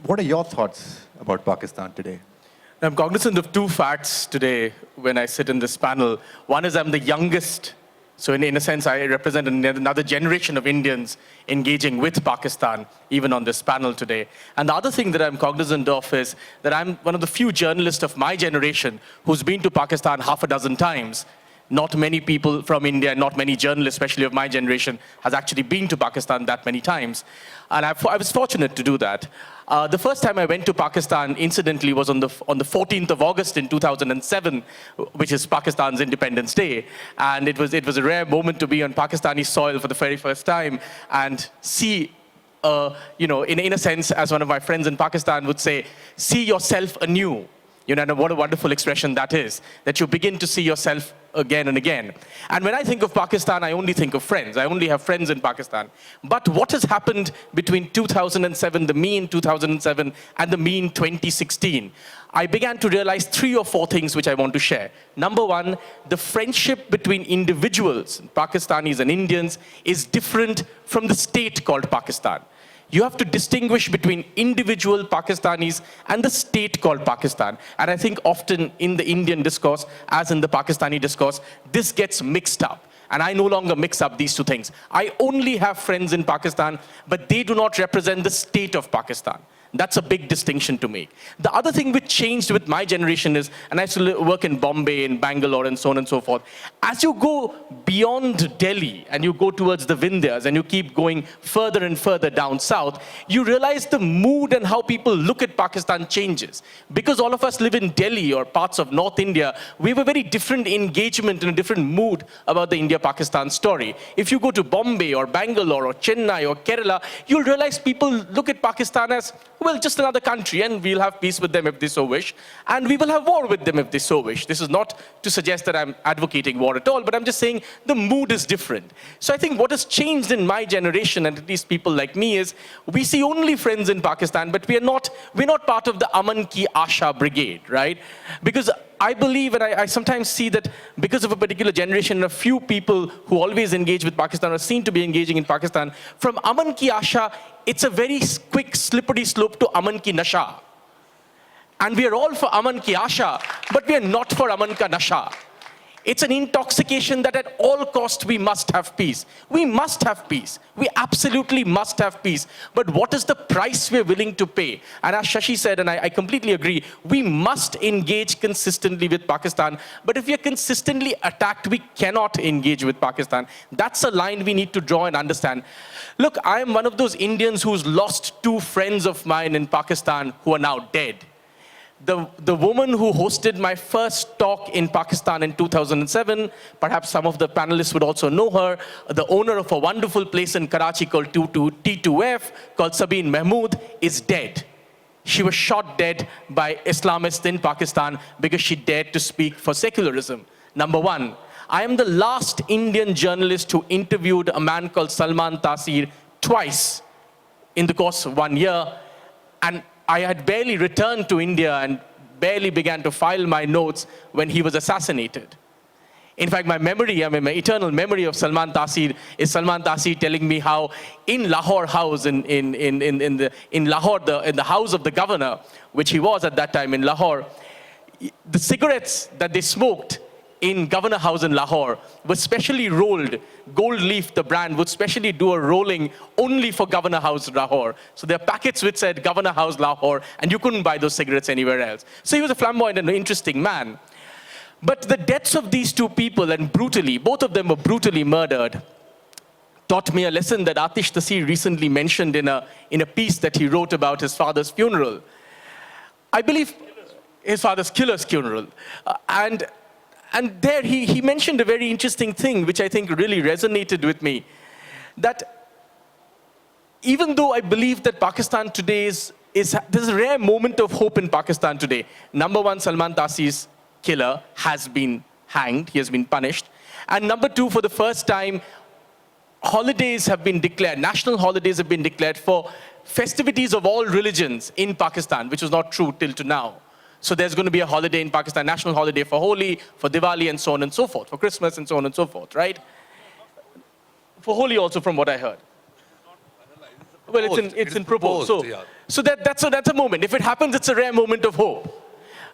What are your thoughts about Pakistan today? I'm cognizant of two facts today when I sit in this panel. One is I'm the youngest, so in a sense I represent another generation of Indians engaging with Pakistan, even on this panel today. And the other thing that I'm cognizant of is that I'm one of the few journalists of my generation who's been to Pakistan half a dozen times. Not many people from India, not many journalists, especially of my generation, has actually been to Pakistan that many times. And I was fortunate to do that. The first time I went to Pakistan, incidentally, was on the 14th of August in 2007, which is Pakistan's Independence Day. And it was a rare moment to be on Pakistani soil for the very first time and see, in a sense, as one of my friends in Pakistan would say, see yourself anew. And what a wonderful expression that is, that you begin to see yourself again and again. And when I think of Pakistan, I only think of friends. I only have friends in Pakistan. But what has happened between 2007, the me in 2007, and the me in 2016? I began to realize 3 or 4 things which I want to share. Number one, the friendship between individuals, Pakistanis and Indians, is different from the state called Pakistan. You have to distinguish between individual Pakistanis and the state called Pakistan. And I think often in the Indian discourse, as in the Pakistani discourse, this gets mixed up. And I no longer mix up these two things. I only have friends in Pakistan, but they do not represent the state of Pakistan. That's a big distinction to make. The other thing which changed with my generation is, and I used to work in Bombay, in Bangalore, and so on and so forth. As you go beyond Delhi and you go towards the Vindhyas and you keep going further and further down south, you realize the mood and how people look at Pakistan changes. Because all of us live in Delhi or parts of North India, we have a very different engagement and a different mood about the India-Pakistan story. If you go to Bombay or Bangalore or Chennai or Kerala, you'll realize people look at Pakistan as, well, just another country, and we'll have peace with them if they so wish, and we will have war with them if they so wish. This is not to suggest that I'm advocating war at all, but I'm just saying the mood is different. So I think what has changed in my generation, and at least people like me, is we see only friends in Pakistan, but we're not part of the Aman Ki Asha brigade, right? Because I believe, and I sometimes see that because of a particular generation, a few people who always engage with Pakistan or seem to be engaging in Pakistan, from Aman Ki Asha, it's a very quick, slippery slope to Aman Ki Nasha. And we are all for Aman Ki Asha, but we are not for Aman Ka Nasha. It's an intoxication that at all cost we must have peace. We must have peace. We absolutely must have peace. But what is the price we're willing to pay? And as Shashi said, and I completely agree, we must engage consistently with Pakistan. But if we are consistently attacked, we cannot engage with Pakistan. That's a line we need to draw and understand. Look, I am one of those Indians who's lost 2 friends of mine in Pakistan who are now dead. The woman who hosted my first talk in Pakistan in 2007, perhaps some of the panelists would also know her, the owner of a wonderful place in Karachi called T2F, called Sabeen Mahmood, is dead. She was shot dead by Islamists in Pakistan because she dared to speak for secularism. Number one, I am the last Indian journalist who interviewed a man called Salman Taseer twice in the course of 1 year, and I had barely returned to India and barely began to file my notes when he was assassinated. In fact, my eternal memory of Salman Taseer is Salman Taseer telling me how in Lahore House, in Lahore, in the house of the governor, which he was at that time in Lahore, the cigarettes that they smoked in Governor House in Lahore was specially rolled. Gold Leaf, the brand, would specially do a rolling only for Governor House Lahore. So there are packets which said Governor House Lahore, and you couldn't buy those cigarettes anywhere else. So he was a flamboyant and interesting man. But the deaths of these 2 people, and brutally, both of them were brutally murdered, taught me a lesson that Atish Taseer recently mentioned in a piece that he wrote about his father's funeral. I believe his father's killer's funeral. And there he mentioned a very interesting thing, which I think really resonated with me, that even though I believe that Pakistan today there's a rare moment of hope in Pakistan today. Number one, Salman Taseer's killer has been hanged, he has been punished. And number 2, for the first time, holidays have been declared, national holidays have been declared for festivities of all religions in Pakistan, which was not true till to now. So there's going to be a holiday in Pakistan, national holiday for Holi, for Diwali, and so on and so forth, for Christmas and so on and so forth, right? For Holi also, from what I heard. Well, it's in proposed. So, yeah. so that's a moment. If it happens, it's a rare moment of hope.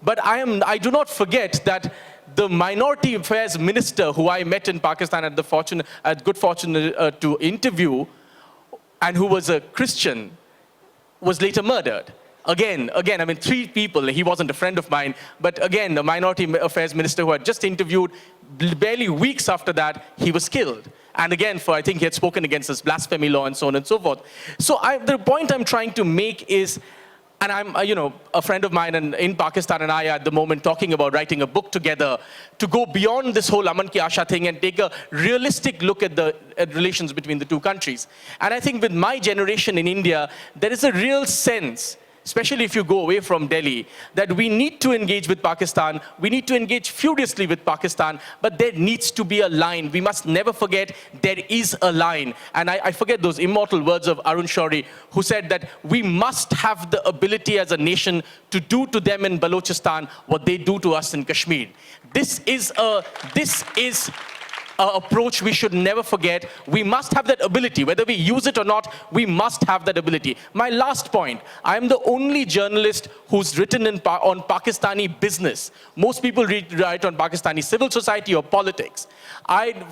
But I do not forget that the minority affairs minister who I met in Pakistan had good fortune to interview, and who was a Christian, was later murdered. Again, I mean, 3 people, he wasn't a friend of mine, but again, the minority affairs minister who had just interviewed, barely weeks after that, he was killed. And again, I think he had spoken against this blasphemy law and so on and so forth. So the point I'm trying to make is, and I'm, a friend of mine in Pakistan and I are at the moment talking about writing a book together to go beyond this whole Aman Ki Asha thing and take a realistic look at the relations between the 2 countries. And I think with my generation in India, there is a real sense, especially if you go away from Delhi, that we need to engage with Pakistan. We need to engage furiously with Pakistan, but there needs to be a line. We must never forget there is a line. And I forget those immortal words of Arun Shourie, who said that we must have the ability as a nation to do to them in Balochistan what they do to us in Kashmir. This is approach we should never forget. We must have that ability. Whether we use it or not, we must have that ability. My last point, I am the only journalist who's written on Pakistani business. Most people write on Pakistani civil society or politics.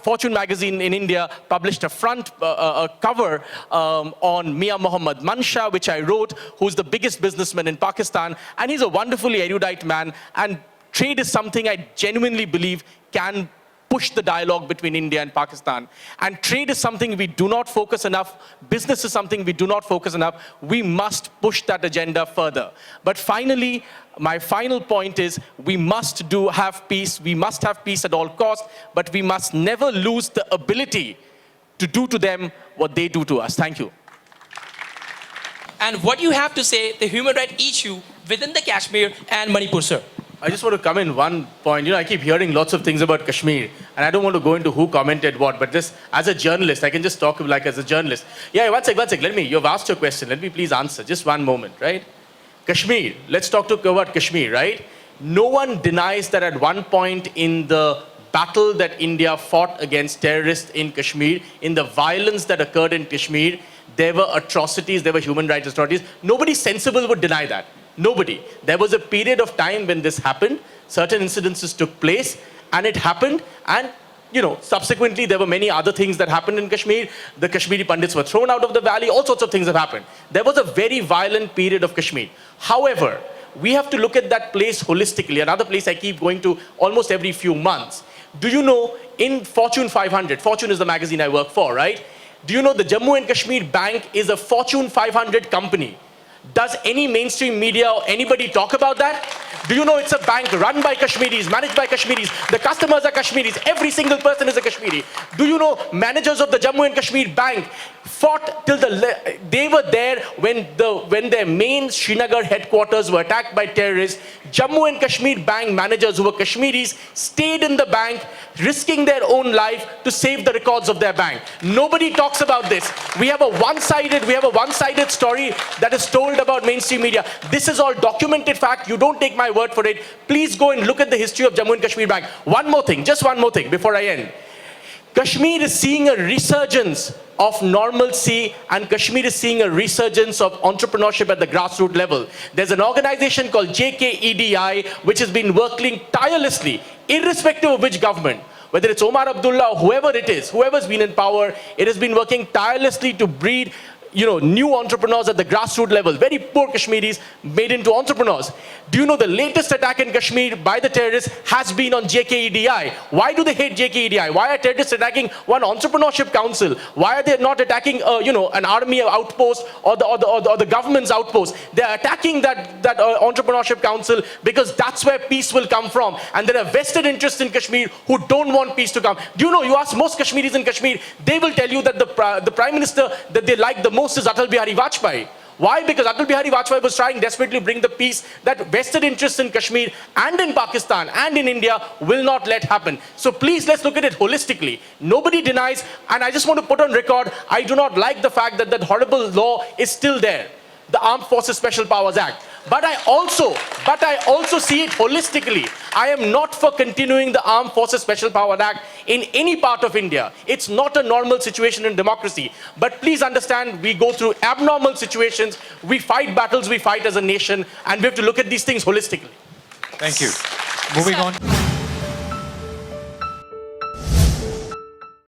Fortune magazine in India published a front cover on Mia Muhammad Mansha, which I wrote, who's the biggest businessman in Pakistan. And he's a wonderfully erudite man. And trade is something I genuinely believe can push the dialogue between India and Pakistan. And trade is something we do not focus enough. Business is something we do not focus enough. We must push that agenda further. But finally, my final point is we must have peace. We must have peace at all costs, but we must never lose the ability to do to them what they do to us. Thank you. And what you have to say, the human rights issue within the Kashmir and Manipur, sir. I just want to come in one point. I keep hearing lots of things about Kashmir, and I don't want to go into who commented what, but just as a journalist, I can just talk like as a journalist. Yeah, one sec. You've asked your question. Let me please answer. Just one moment, right? Kashmir. Let's talk about Kashmir, right? No one denies that at one point in the battle that India fought against terrorists in Kashmir, in the violence that occurred in Kashmir, there were atrocities, there were human rights atrocities. Nobody sensible would deny that. Nobody. There was a period of time when this happened, certain incidences took place, and it happened, and subsequently there were many other things that happened in Kashmir. The Kashmiri Pandits were thrown out of the valley, all sorts of things have happened. There was a very violent period of Kashmir. However, we have to look at that place holistically. Another place I keep going to almost every few months. Do you know, in Fortune 500, Fortune is the magazine I work for, right? Do you know the Jammu and Kashmir Bank is a Fortune 500 company? Does any mainstream media or anybody talk about that? Do you know it's a bank run by Kashmiris, managed by Kashmiris? The customers are Kashmiris. Every single person is a Kashmiri. Do you know managers of the Jammu and Kashmir Bank fought till they were there when their main Srinagar headquarters were attacked by terrorists? Jammu and Kashmir Bank managers who were Kashmiris stayed in the bank, risking their own life to save the records of their bank. Nobody talks about this. We have a one-sided story that is told about mainstream media. This is all documented fact. You don't take my word for it. Please go and look at the history of Jammu and Kashmir Bank. One more thing, just one more thing before I end. Kashmir is seeing a resurgence of normalcy, and Kashmir is seeing a resurgence of entrepreneurship at the grassroots level. There's an organization called JKEDI which has been working tirelessly, irrespective of which government, whether it's Omar Abdullah or whoever it is, whoever's been in power, it has been working tirelessly to breed new entrepreneurs at the grassroots level. Very poor Kashmiris made into entrepreneurs. Do you know the latest attack in Kashmir by the terrorists has been on JKEDI? Why do they hate JKEDI? Why are terrorists attacking one entrepreneurship council? Why are they not attacking, an army outpost or the government's outpost? They're attacking that entrepreneurship council because that's where peace will come from. And there are vested interests in Kashmir who don't want peace to come. Do you know, you ask most Kashmiris in Kashmir, they will tell you that the prime minister that they like the most is Atal Bihari Vajpayee. Why? Because Atal Bihari Vajpayee was trying desperately to bring the peace that vested interests in Kashmir and in Pakistan and in India will not let happen. So please, let's look at it holistically. Nobody denies, and I just want to put on record, I do not like the fact that that horrible law is still there, the Armed Forces Special Powers Act. But I also see it holistically. I am not for continuing the Armed Forces Special Power Act in any part of India. It's not a normal situation in democracy. But please understand, we go through abnormal situations. We fight battles we fight as a nation, and we have to look at these things holistically. Thank you. Moving on.